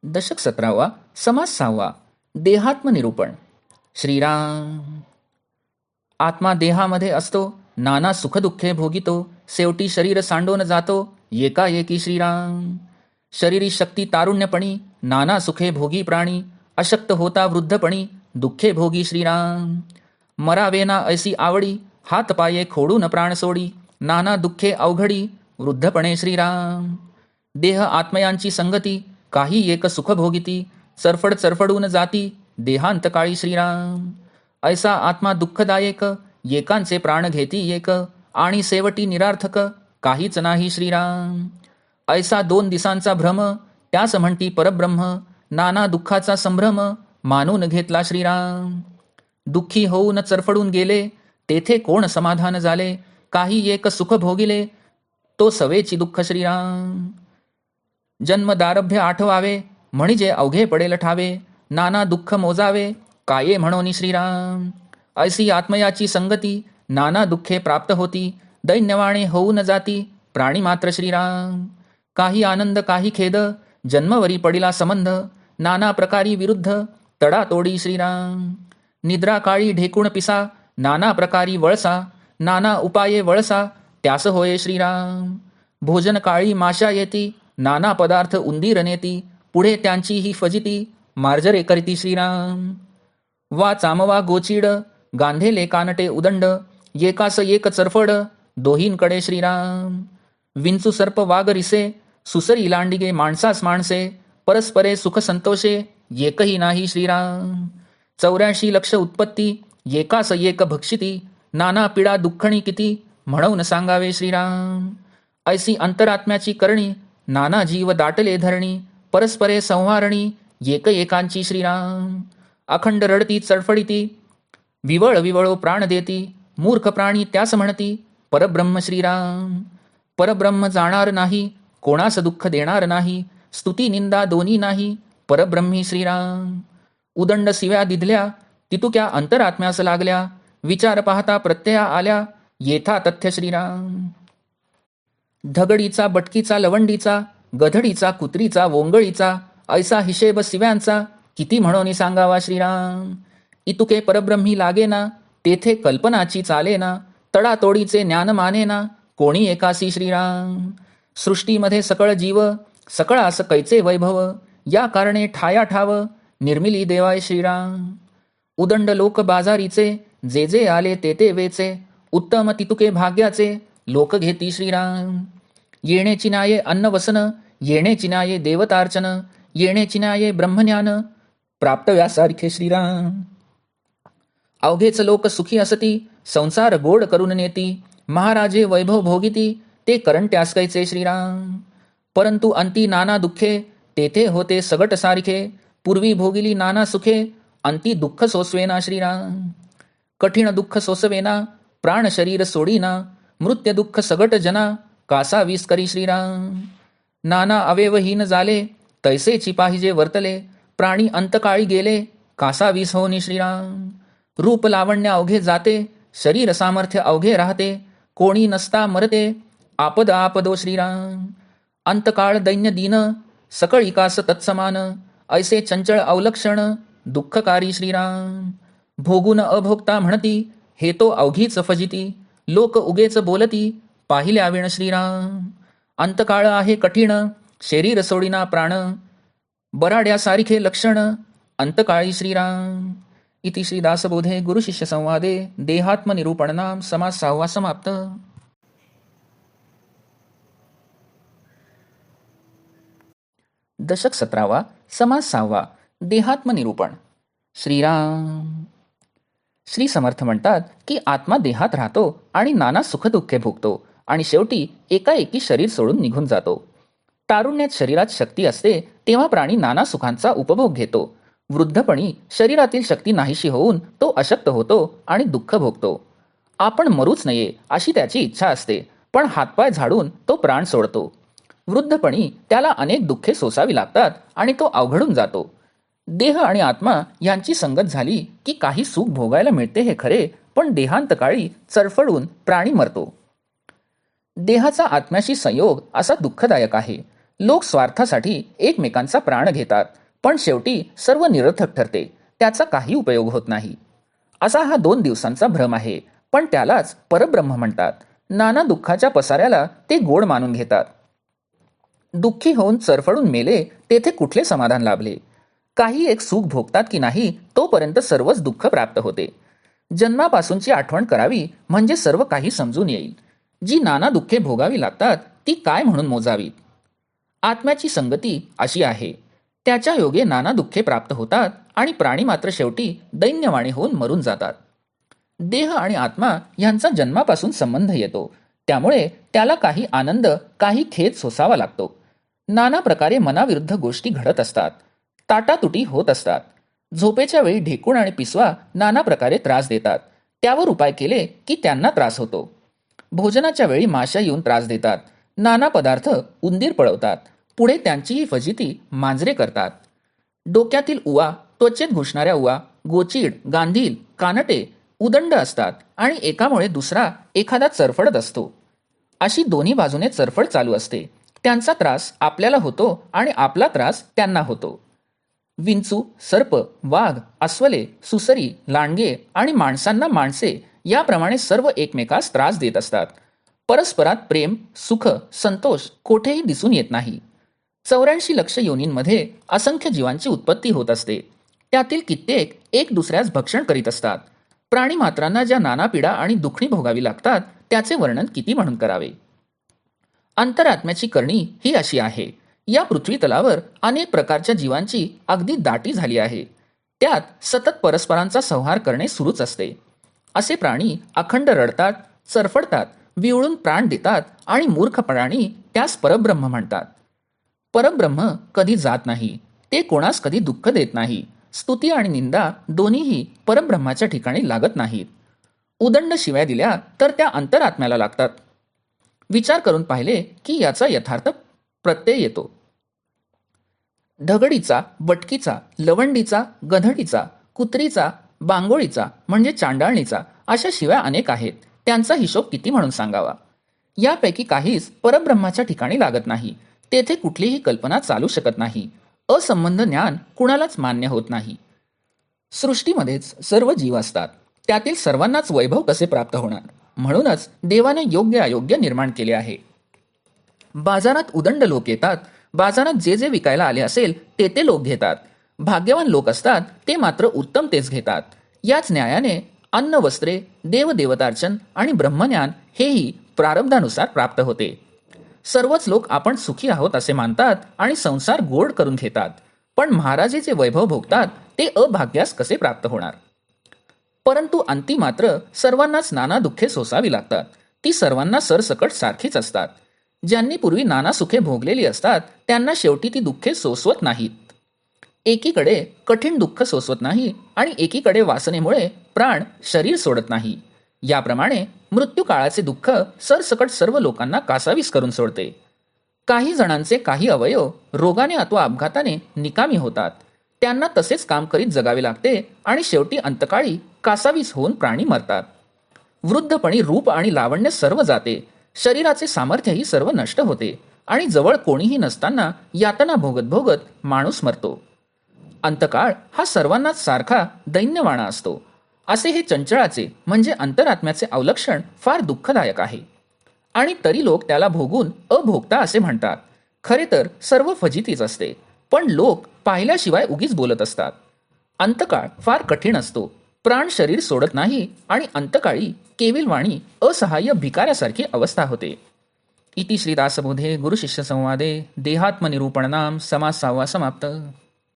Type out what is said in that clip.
दशक 17वा समास 6वा देहात्मनिरूपण. श्रीराम. आत्मा देहामध्ये असतो, नाना सुखदुःखे भोगितो, शेवटी शरीर सांडून जातो एकाएकी श्रीराम. शरीरी शक्ती तारुण्यपणी, नाना सुखे भोगी प्राणी, अशक्त होता वृद्धपणी, दुःखे भोगी श्रीराम. मरावेना ऐसी आवडी, हात पाये खोडून प्राण सोडी, नाना दुःखे अवघडी, वृद्धपणे श्रीराम. देह आत्मयांची संगती, काही एक सुख भोगिती, चरफड चरफडून जाती, देहांत काळी श्रीराम. ऐसा आत्मा दुःखदायक, एकांचे प्राण घेती एक, आणि शेवटी निरार्थक, काहीच नाही श्रीराम. ऐसा 2 दिसांचा भ्रम, त्यास म्हणती परब्रह्म, नाना दुःखाचा संभ्रम, मानून घेतला श्रीराम. दुःखी होऊन चरफडून गेले, तेथे कोण समाधान झाले, काही एक सुख भोगिले, तो सवेची दुःख श्रीराम. जन्मदारभ्य आठवावे, म्हणजे अवघे पडेल ठावे, नाना दुःख मोजावे, काये म्हणोनी श्रीराम. ऐसी आत्मयाची संगती, नाना दुःखे प्राप्त होती, दैन्यवाणे होऊन जाती, प्राणी मात्र श्रीराम. काही आनंद काही खेद, जन्मवरी पडिला संबंध, नाना प्रकारी विरुद्ध, तडातोडी श्रीराम. निद्रा काळी ढेकूण पिसा, नाना प्रकारी वळसा, नाना उपाये वळसा, त्यास होये श्रीराम. भोजन काळी माशा येती, नाना पदार्थ उंदीर नेती, पुढे त्यांची ही फजिती, मार्जरे करीती श्रीराम. वा चामवा गोचीड, गांधेले कानटे उदंड, एकास एक चरफड, दोहींकडे श्रीराम. विंचू सर्प वाघ रिसे, सुसरी लांडिगे माणसास माणसे, परस्परे सुख संतोषे, एकही नाही श्रीराम. 84 लक्ष उत्पत्ती, एकास एक भक्षिती, नाना पीडा दुःखणी किती, म्हणून सांगावे श्रीराम. ऐसी अंतरात्म्याची करणी, नाना जीव दाटले धरणी, परस्परे संहारणी, एक एकांची श्रीराम. अखंड रडती चडफडिती, विवळ विवळो प्राण देती, मूर्ख प्राणी त्यास म्हणती, परब्रह्म श्रीराम. परब्रह्म जाणार नाही, कोणास दुःख देणार नाही, स्तुती निंदा दोन्ही नाही, परब्रह्मी श्रीराम. उदंड शिव्या दिधल्या, तितुक्या अंतरात्म्यास लागल्या, विचार पाहता प्रत्यया आल्या, येथा तथ्य श्रीराम. धगडीचा बटकीचा लवंडीचा, गधडीचा कुत्रीचा वोंगळीचा, ऐसा हिशेब शिव्यांचा, किती म्हणून सांगावा श्रीराम. इतुके परब्रह्मी लागेना, तेथे कल्पनाची चालेना, तडातोडीचे ज्ञान मानेना, कोणी एकासी श्रीराम. सृष्टीमध्ये सकळ जीव, सकळास कैचे वैभव, या कारणे ठाया ठाव, निर्मिली देवाय श्रीराम. उदंड लोक बाजारीचे, जे जे आले ते ते वेचे, उत्तम तितुके भाग्याचे, लोक घेती श्रीराम. येणे चिनाये अन्न वसन, येणे चिनाये देवतार्चन, येणे चिनाये ब्रह्मज्ञान, प्राप्त व्यासारखे श्रीराम. अवघेच लोक सुखी असती, संसार गोड करून नेती, महाराजे वैभव भोगिती, ते करंट्यास कैचे श्रीराम. परंतु अंती नाना दुःखे, तेथे होते सगट सारखे, पूर्वी भोगिली नाना सुखे, अंती दुःख सोसवेना श्रीराम. कठीण दुःख सोसवेना, प्राण शरीर सोडीना, मृत्य दुःख सगट जना, कासा वीस करी श्रीराम. नाना अवयवहीन झाले, तैसेची पाहिजे वर्तले, प्राणी अंतकाळी गेले, कासा वीस होनी श्रीराम. रूप लावण्य अवघे जाते, शरीर सामर्थ्य अवघे राहते, कोणी नसता मरते, आपद आपदो श्रीराम. अंतकाळ दैन्य दीन, सकळिकास तत्समान, ऐसे चंचळ अवलक्षण, दुःखकारी श्रीराम. भोगून अभोगता म्हणती, हे तो अवघीच फजिती, लोक उगेच बोलती, पाहिल्या विण श्रीराम. अंतकाळ आहे कठीण, शरीर सोडिना प्राण, बराड्यासारखे लक्षण, अंतकाळी श्रीराम. इति श्री दासबोधे गुरुशिष्य संवादे देहात्मनिरूपणनाम समास 6वा समाप्त. दशक 17वा समास 6वा देहात्मनिरूपण. श्रीराम. श्री समर्थ म्हणतात की आत्मा देहात राहतो आणि नाना सुखदुःखे भोगतो आणि शेवटी एकाएकी शरीर सोडून निघून जातो. तारुण्यात शरीरात शक्ती असते तेव्हा प्राणी नाना सुखांचा उपभोग घेतो. वृद्धपणी शरीरातील शक्ती नाहीशी होऊन तो अशक्त होतो आणि दुःख भोगतो. आपण मरूच नये अशी त्याची इच्छा असते, पण हातपाय झाडून तो प्राण सोडतो. वृद्धपणी त्याला अनेक दुःखे सोसावी लागतात आणि तो अवघडून जातो. देह आणि आत्मा यांची संगत झाली की काही सुख भोगायला मिळते हे खरे, पण देहांतकाळी चरफडून प्राणी मरतो. देहाचा आत्म्याशी संयोग असा दुःखदायक आहे. लोक स्वार्थासाठी एकमेकांचा प्राण घेतात, पण शेवटी सर्व निरर्थक ठरते, त्याचा काही उपयोग होत नाही. असा हा 2 दिवसांचा भ्रम आहे, पण त्यालाच परब्रह्म म्हणतात. नाना दुःखाच्या पसाऱ्याला ते गोड मानून घेतात. दुःखी होऊन चरफडून मेले तेथे कुठले समाधान लाभले? काही एक सुख भोगतात की नाही तोपर्यंत सर्वच दुःख प्राप्त होते. जन्मापासूनची आठवण करावी म्हणजे सर्व काही समजून येईल. जी नाना दुःखे भोगावी लागतात ती काय म्हणून मोजावीत? आत्म्याची संगती अशी आहे. त्याच्या योगे नाना दुःखे प्राप्त होतात आणि प्राणी मात्र शेवटी दैन्यवाणी होऊन मरून जातात. देह आणि आत्मा यांचा जन्मापासून संबंध येतो, त्यामुळे त्याला काही आनंद काही खेद सोसावा लागतो. नाना प्रकारे मनाविरुद्ध गोष्टी घडत असतात, ताटातुटी होत असतात. झोपेच्या वेळी ढेकूण आणि पिसवा नाना प्रकारे त्रास देतात, त्यावर उपाय केले की त्यांना त्रास होतो. भोजनाच्या वेळी माशा येऊन त्रास देतात, नाना पदार्थ उंदीर पळवतात, पुढे त्यांचीही फजिती मांजरे करतात. डोक्यातील उवा, त्वचेत घुसणाऱ्या उवा, गोचीड, गांधील, कानटे उदंड असतात आणि एकामुळे दुसरा एखादा चरफडत असतो. अशी दोन्ही बाजूने चरफड चालू असते. त्यांचा त्रास आपल्याला होतो आणि आपला त्रास त्यांना होतो. विंचू, सर्प, वाघ, अस्वले, सुसरी, लांडगे आणि माणसांना माणसे याप्रमाणे सर्व एकमेकास त्रास देत असतात. परस्परात प्रेम, सुख, संतोष कोठेही दिसून येत नाही. 84 लक्ष योनींमध्ये असंख्य जीवांची उत्पत्ती होत असते. त्यातील कित्येक एक दुसऱ्यास भक्षण करीत असतात. प्राणी मात्रांना ज्या नाना पीडा आणि दुखणी भोगावी लागतात त्याचे वर्णन किती म्हणून करावे? अंतरात्म्याची करणी ही अशी आहे. या पृथ्वी तलावर अनेक प्रकारच्या जीवांची अगदी दाटी झाली आहे. त्यात सतत परस्परांचा संहार करणे सुरूच असते. असे प्राणी अखंड रडतात, चरफडतात, विवळून प्राण देतात आणि मूर्ख प्राणी त्यास परब्रह्म म्हणतात. परब्रह्म कधी जात नाही, ते कोणास कधी दुःख देत नाही. स्तुती आणि निंदा दोन्हीही परब्रह्माच्या ठिकाणी लागत नाहीत. उदंड शिव्या दिल्या तर त्या अंतरात्म्याला लागतात. विचार करून पाहिले की याचा यथार्थ प्रत्यय येतो. ढगडीचा, बटकीचा, लवंडीचा, गधडीचा, कुत्रीचा, बांगोळीचा म्हणजे चांडाळणीचा अशा शिव्या अनेक आहेत. त्यांचा हिशोब किती म्हणून सांगावा? यापैकी काहीच परब्रह्माच्या ठिकाणी लागत नाही. तेथे कुठलीही कल्पना चालू शकत नाही. असंबंध ज्ञान कुणालाच मान्य होत नाही. सृष्टीमध्येच सर्व जीव असतात, त्यातील सर्वांनाच वैभव कसे प्राप्त होणार? म्हणूनच देवाने योग्य अयोग्य निर्माण केले आहे. बाजारात उदंड लोक येतात. बाजारात जे जे विकायला आले असेल ते ते लोक घेतात. भाग्यवान लोक असतात ते मात्र उत्तम तेच घेतात. याच न्यायाने अन्न, वस्त्रे, देवदेवतार्चन आणि ब्रह्मज्ञान हेही प्रारब्धानुसार प्राप्त होते. सर्वच लोक आपण सुखी आहोत असे मानतात आणि संसार गोड करून घेतात, पण महाराजे जे वैभव भोगतात ते अभाग्यास कसे प्राप्त होणार? परंतु अंती मात्र सर्वांनाच नाना दुःखे सोसावी लागतात. ती सर्वांना सरसकट सारखीच असतात. ज्यांनी पूर्वी नाना सुखे भोगलेली असतात त्यांना शेवटी ती दुःखे सोसवत नाहीत. एकीकडे कठीण दुःख सोसवत नाही आणि एकीकडे वासनेमुळे प्राण शरीर सोडत नाही. याप्रमाणे मृत्यू काळाचे दुःख सरसकट सर्व लोकांना कासावीस करून सोडते. काही जणांचे काही अवयव रोगाने अथवा अपघाताने निकामी होतात. त्यांना तसेच काम करीत जगावे लागते आणि शेवटी अंतकाळी कासावीस होऊन प्राणी मरतात. वृद्धपणी रूप आणि लावण्य सर्व जाते. शरीराचे सामर्थ्यही सर्व नष्ट होते आणि जवळ कोणीही नसताना यातना भोगत भोगत माणूस मरतो. अंतकाळ हा सर्वांनाच सारखा दैन्यवाणा असतो. असे हे चंचळाचे म्हणजे अंतरात्म्याचे अवलक्षण फार दुःखदायक आहे आणि तरी लोक त्याला भोगून अभोगता असे म्हणतात. खरे तर सर्व फजितीच असते, पण लोक पाहिल्याशिवाय उगीच बोलत असतात. अंतकाळ फार कठीण असतो. प्राण शरीर सोडत नाही आणि अंतकाळी केविलवाणी असहाय्य भिकाऱ्यासारखी अवस्था होते. इति श्रीदासबोधे गुरुशिष्य संवादे देहात्मनिरूपणनाम समास 6 समाप्त.